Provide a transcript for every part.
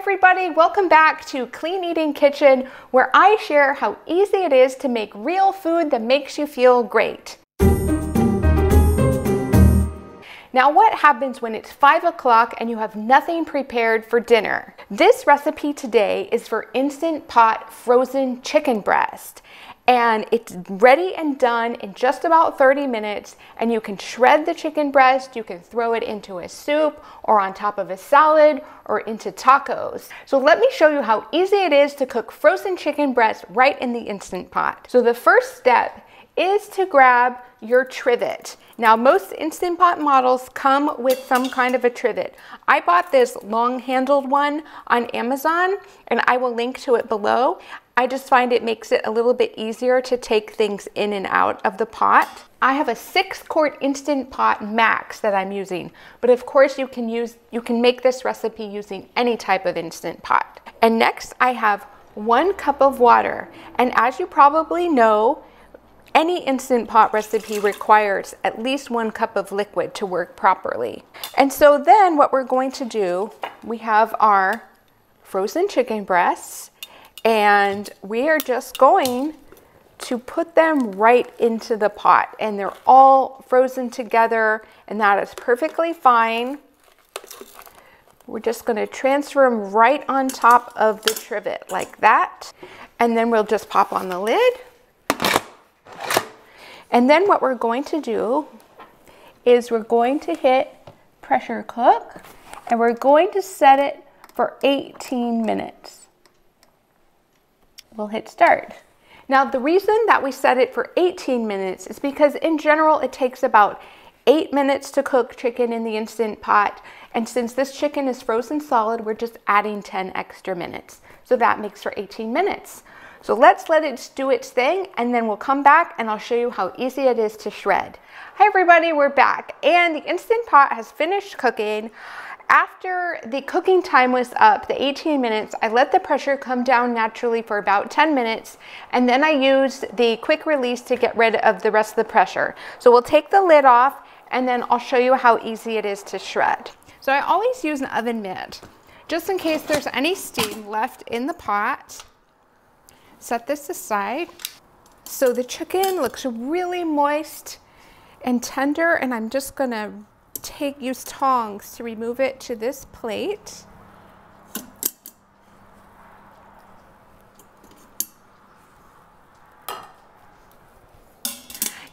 everybody, welcome back to Clean Eating Kitchen, where I share how easy it is to make real food that makes you feel great. Now, what happens when it's 5 o'clock and you have nothing prepared for dinner? This recipe today is for Instant Pot frozen chicken breast. And it's ready and done in just about 30 minutes, and you can shred the chicken breast, you can throw it into a soup or on top of a salad or into tacos. So let me show you how easy it is to cook frozen chicken breast right in the Instant Pot. So the first step is to grab your trivet. Now, most Instant Pot models come with some kind of a trivet. I bought this long-handled one on Amazon, and I will link to it below. I just find it makes it a little bit easier to take things in and out of the pot. I have a 6-quart Instant Pot max that I'm using, but of course you can make this recipe using any type of Instant Pot. And next I have 1 cup of water, and as you probably know, any Instant Pot recipe requires at least 1 cup of liquid to work properly. And so then what we're going to do, we have our frozen chicken breasts, and we are just going to put them right into the pot, and they're all frozen together, and that is perfectly fine. We're just going to transfer them right on top of the trivet like that, and then we'll just pop on the lid. And then what we're going to do is we're going to hit pressure cook, and we're going to set it for 18 minutes. We'll hit start. Now, the reason that we set it for 18 minutes is because in general it takes about 8 minutes to cook chicken in the Instant Pot, and since this chicken is frozen solid, we're just adding 10 extra minutes. So that makes for 18 minutes. So let's let it do its thing, and then we'll come back and I'll show you how easy it is to shred. Hi everybody, we're back, and the Instant Pot has finished cooking. After the cooking time was up, the 18 minutes, I let the pressure come down naturally for about 10 minutes, and then I used the quick release to get rid of the rest of the pressure. So we'll take the lid off, and then I'll show you how easy it is to shred. So I always use an oven mitt, just in case there's any steam left in the pot. Set this aside. So the chicken looks really moist and tender, and I'm just gonna use tongs to remove it to this plate.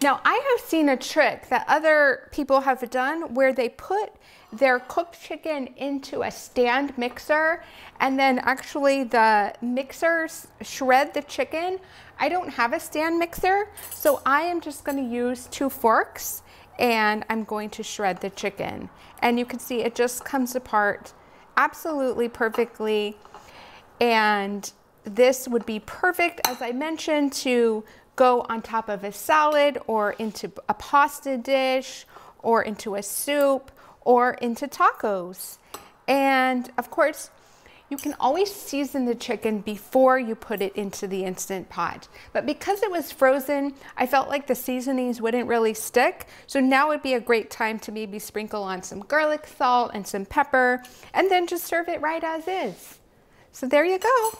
Now, I have seen a trick that other people have done where they put their cooked chicken into a stand mixer, and then actually the mixers shred the chicken. I don't have a stand mixer, so I am just going to use 2 forks, and I'm going to shred the chicken. And you can see it just comes apart absolutely perfectly. And this would be perfect, as I mentioned, to go on top of a salad or into a pasta dish or into a soup or into tacos. And of course, you can always season the chicken before you put it into the Instant Pot. But because it was frozen, I felt like the seasonings wouldn't really stick. So now would be a great time to maybe sprinkle on some garlic salt and some pepper, and then just serve it right as is. So there you go.